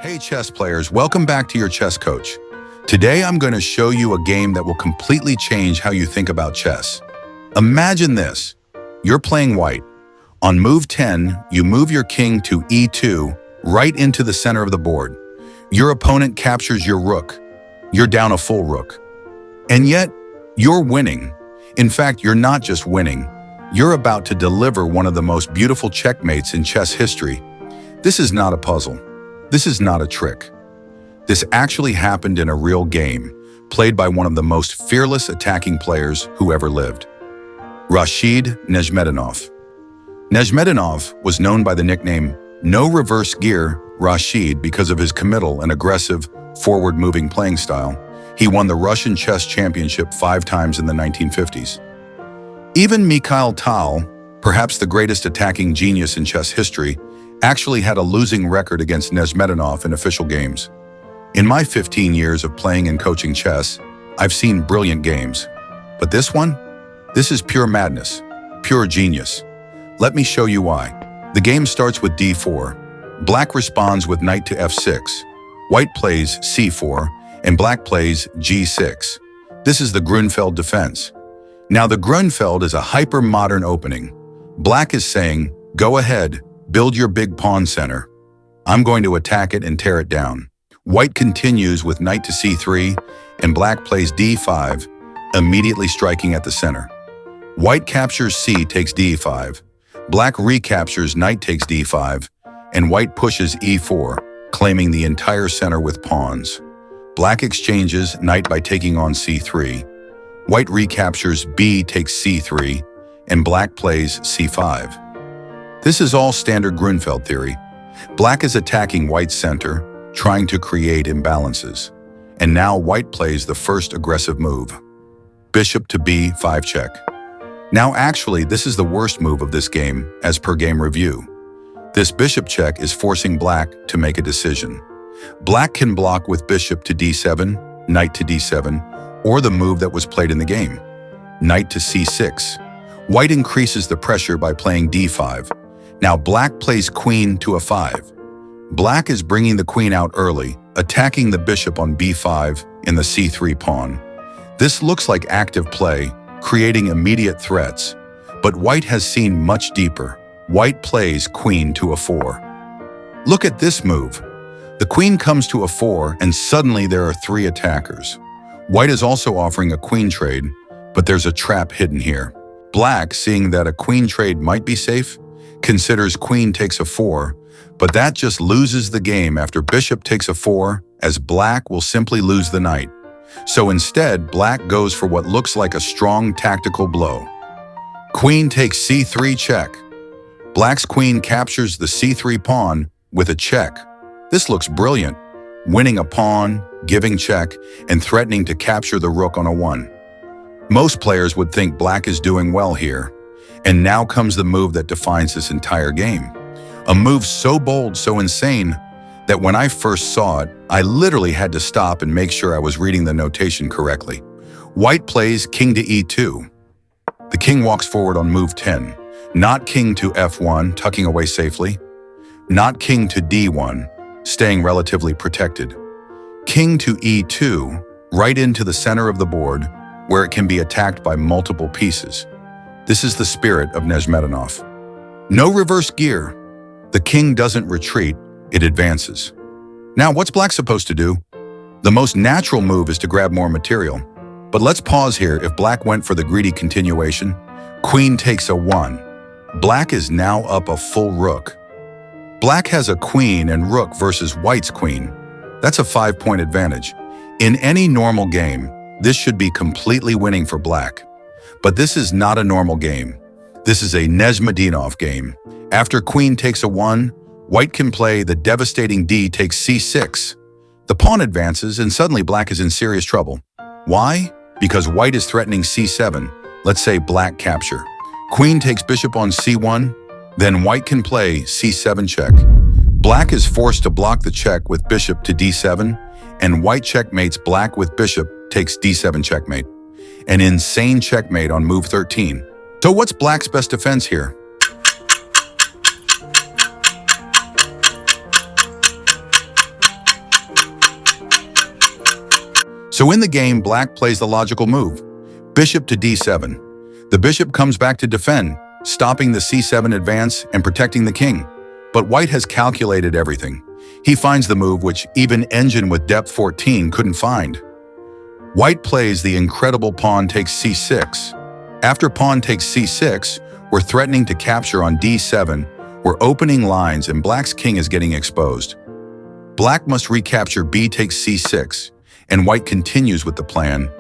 Hey chess players, welcome back to your chess coach. Today I'm going to show you a game that will completely change how you think about chess. Imagine this. You're playing white. On move 10, you move your king to e2, right into the center of the board. Your opponent captures your rook. You're down a full rook. And yet, you're winning. In fact, you're not just winning. You're about to deliver one of the most beautiful checkmates in chess history. This is not a puzzle. This is not a trick. This actually happened in a real game, played by one of the most fearless attacking players who ever lived. Rashid Nejmedinov. Nejmedinov was known by the nickname No Reverse Gear Rashid because of his committal and aggressive, forward-moving playing style. He won the Russian chess championship 5 times in the 1950s. Even Mikhail Tal, perhaps the greatest attacking genius in chess history, actually had a losing record against Nejmedinov in official games. In my 15 years of playing and coaching chess, I've seen brilliant games. But this one? This is pure madness, pure genius. Let me show you why. The game starts with d4. Black responds with knight to f6. White plays c4, and black plays g6. This is the Grunfeld defense. Now the Grunfeld is a hyper-modern opening. Black is saying, go ahead, build your big pawn center. I'm going to attack it and tear it down. White continues with knight to c3, and black plays d5, immediately striking at the center. White captures c takes d5. Black recaptures knight takes d5, and white pushes e4, claiming the entire center with pawns. Black exchanges knight by taking on c3. White recaptures b takes c3, and black plays c5. This is all standard Grunfeld theory. Black is attacking white's center, trying to create imbalances. And now white plays the first aggressive move. Bishop to b5 check. Now actually, this is the worst move of this game, as per game review. This bishop check is forcing black to make a decision. Black can block with bishop to d7, knight to d7, or the move that was played in the game, knight to c6. White increases the pressure by playing d5. Now black plays queen to a5. Black is bringing the queen out early, attacking the bishop on b5 in the c3 pawn. This looks like active play, creating immediate threats, but white has seen much deeper. White plays queen to a4. Look at this move. The queen comes to a4 and suddenly there are 3 attackers. White is also offering a queen trade, but there's a trap hidden here. Black, seeing that a queen trade might be safe, considers queen takes a4, but that just loses the game after bishop takes a4, as black will simply lose the knight. So instead, black goes for what looks like a strong tactical blow. Queen takes c3 check. Black's queen captures the c3 pawn with a check. This looks brilliant, winning a pawn, giving check, and threatening to capture the rook on a1. Most players would think black is doing well here. And now comes the move that defines this entire game. A move so bold, so insane, that when I first saw it, I literally had to stop and make sure I was reading the notation correctly. White plays king to e2. The king walks forward on move 10. Not king to f1, tucking away safely. Not king to d1, staying relatively protected. King to e2, right into the center of the board, where it can be attacked by multiple pieces. This is the spirit of Nejmedinov. No reverse gear. The king doesn't retreat, it advances. Now, what's black supposed to do? The most natural move is to grab more material. But let's pause here. If black went for the greedy continuation, queen takes a1. Black is now up a full rook. Black has a queen and rook versus white's queen. That's a 5-point advantage. In any normal game, this should be completely winning for black. But this is not a normal game. This is a Nejmedinov game. After queen takes a1, white can play the devastating d takes c6. The pawn advances and suddenly black is in serious trouble. Why? Because white is threatening c7. Let's say black capture. Queen takes bishop on c1, then white can play c7 check. Black is forced to block the check with bishop to d7, and white checkmates black with bishop takes d7 checkmate. An insane checkmate on move 13. So what's black's best defense here? So in the game, black plays the logical move, bishop to d7. The bishop comes back to defend, stopping the c7 advance and protecting the king. But white has calculated everything. He finds the move which even engine with depth 14 couldn't find. White plays the incredible pawn takes c6. After pawn takes c6, we're threatening to capture on d7. We're opening lines and black's king is getting exposed. Black must recapture b takes c6, and white continues with the plan,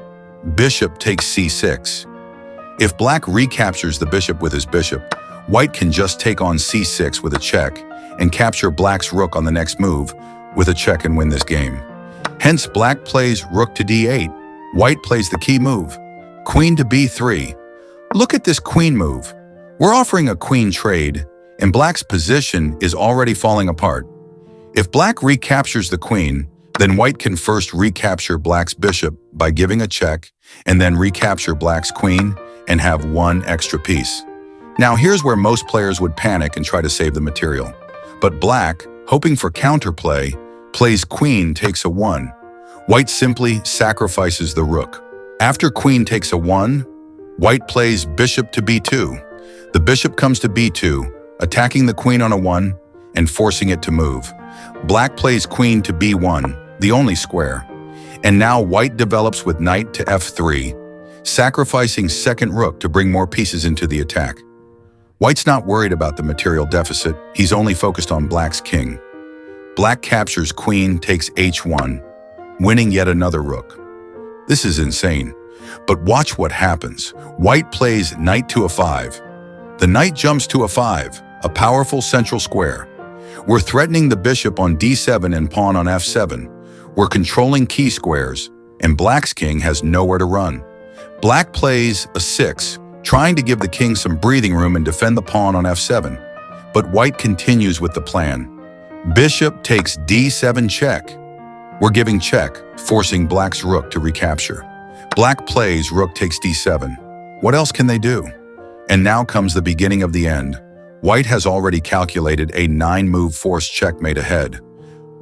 bishop takes c6. If black recaptures the bishop with his bishop, white can just take on c6 with a check and capture black's rook on the next move with a check and win this game. Hence, black plays rook to d8. White plays the key move, queen to b3. Look at this queen move. We're offering a queen trade, and black's position is already falling apart. If black recaptures the queen, then white can first recapture black's bishop by giving a check and then recapture black's queen and have one extra piece. Now here's where most players would panic and try to save the material. But black, hoping for counterplay, plays queen takes a 1. White simply sacrifices the rook. After queen takes a 1, white plays bishop to b2. The bishop comes to b2, attacking the queen on a 1 and forcing it to move. Black plays queen to b1, the only square. And now white develops with knight to f3, sacrificing second rook to bring more pieces into the attack. White's not worried about the material deficit, he's only focused on black's king. Black captures queen takes h1, winning yet another rook. This is insane, but watch what happens. White plays knight to a5. The knight jumps to a5, a powerful central square. We're threatening the bishop on d7 and pawn on f7. We're controlling key squares, and black's king has nowhere to run. Black plays a 6, trying to give the king some breathing room and defend the pawn on f7. But white continues with the plan. Bishop takes d7 check. We're giving check, forcing black's rook to recapture. Black plays rook takes d7. What else can they do? And now comes the beginning of the end. White has already calculated a 9-move forced checkmate ahead.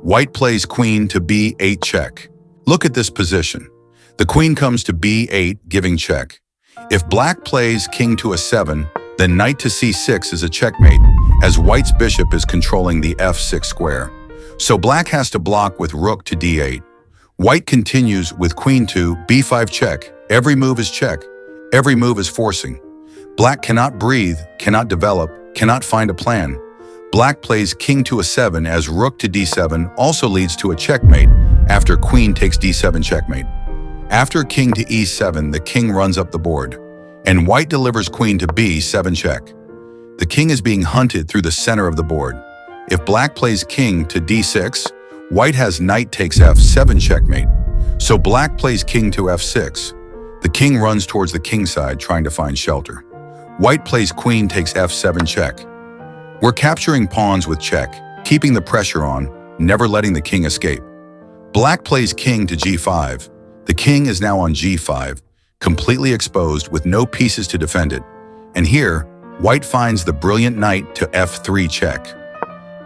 White plays queen to b8 check. Look at this position. The queen comes to b8, giving check. If black plays king to a7, then knight to c6 is a checkmate, as white's bishop is controlling the f6 square. So black has to block with rook to d8. White continues with queen to b5 check. Every move is check. Every move is forcing. Black cannot breathe, cannot develop, cannot find a plan. Black plays king to a7 as rook to d7 also leads to a checkmate after queen takes d7 checkmate. After king to e7, the king runs up the board, and white delivers queen to b7 check. The king is being hunted through the center of the board. If black plays king to d6, white has knight takes f7 checkmate. So black plays king to f6. The king runs towards the king side trying to find shelter. White plays queen takes f7 check. We're capturing pawns with check, keeping the pressure on, never letting the king escape. Black plays king to g5. The king is now on g5, completely exposed with no pieces to defend it. And here, white finds the brilliant knight to f3 check.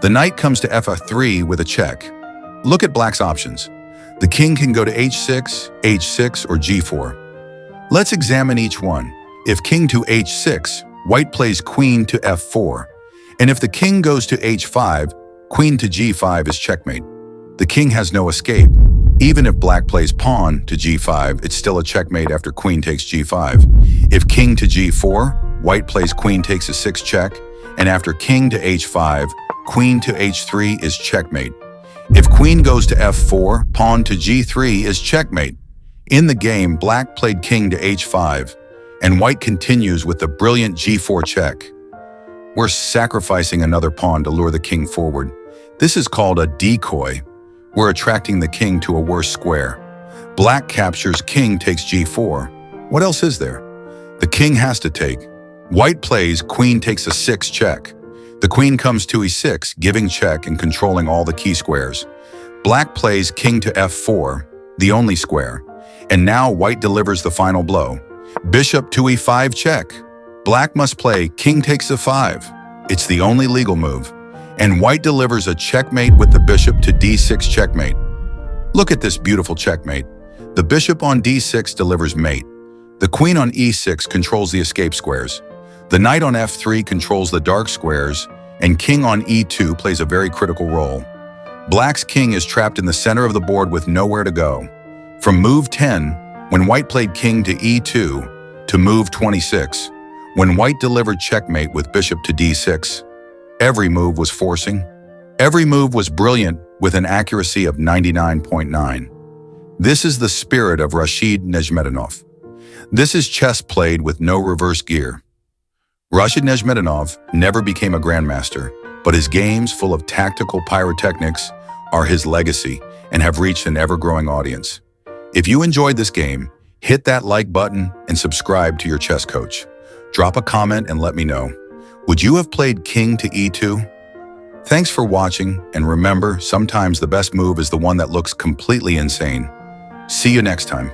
The knight comes to f3 with a check. Look at black's options. The king can go to h6, h6, or g4. Let's examine each one. If king to h6, white plays queen to f4. And if the king goes to h5, queen to g5 is checkmate. The king has no escape. Even if black plays pawn to g5, it's still a checkmate after queen takes g5. If king to g4, white plays queen takes a 6 check, and after king to h5, queen to h3 is checkmate. If queen goes to f4, pawn to g3 is checkmate. In the game, black played king to h5, and white continues with the brilliant g4 check. We're sacrificing another pawn to lure the king forward. This is called a decoy. We're attracting the king to a worse square. Black captures king takes g4. What else is there? The king has to take. White plays queen takes a 6 check. The queen comes to e6, giving check and controlling all the key squares. Black plays king to f4, the only square. And now white delivers the final blow. Bishop to e5 check. Black must play king takes a5. It's the only legal move. And white delivers a checkmate with the bishop to d6 checkmate. Look at this beautiful checkmate. The bishop on d6 delivers mate. The queen on e6 controls the escape squares. The knight on f3 controls the dark squares, and king on e2 plays a very critical role. Black's king is trapped in the center of the board with nowhere to go. From move 10, when white played king to e2, to move 26, when white delivered checkmate with bishop to d6, every move was forcing. Every move was brilliant with an accuracy of 99.9. This is the spirit of Rashid Nejmedinov. This is chess played with no reverse gear. Rashid Nejmedinov never became a grandmaster, but his games full of tactical pyrotechnics are his legacy and have reached an ever-growing audience. If you enjoyed this game, hit that like button and subscribe to your chess coach. Drop a comment and let me know. Would you have played king to e2? Thanks for watching, and remember, sometimes the best move is the one that looks completely insane. See you next time.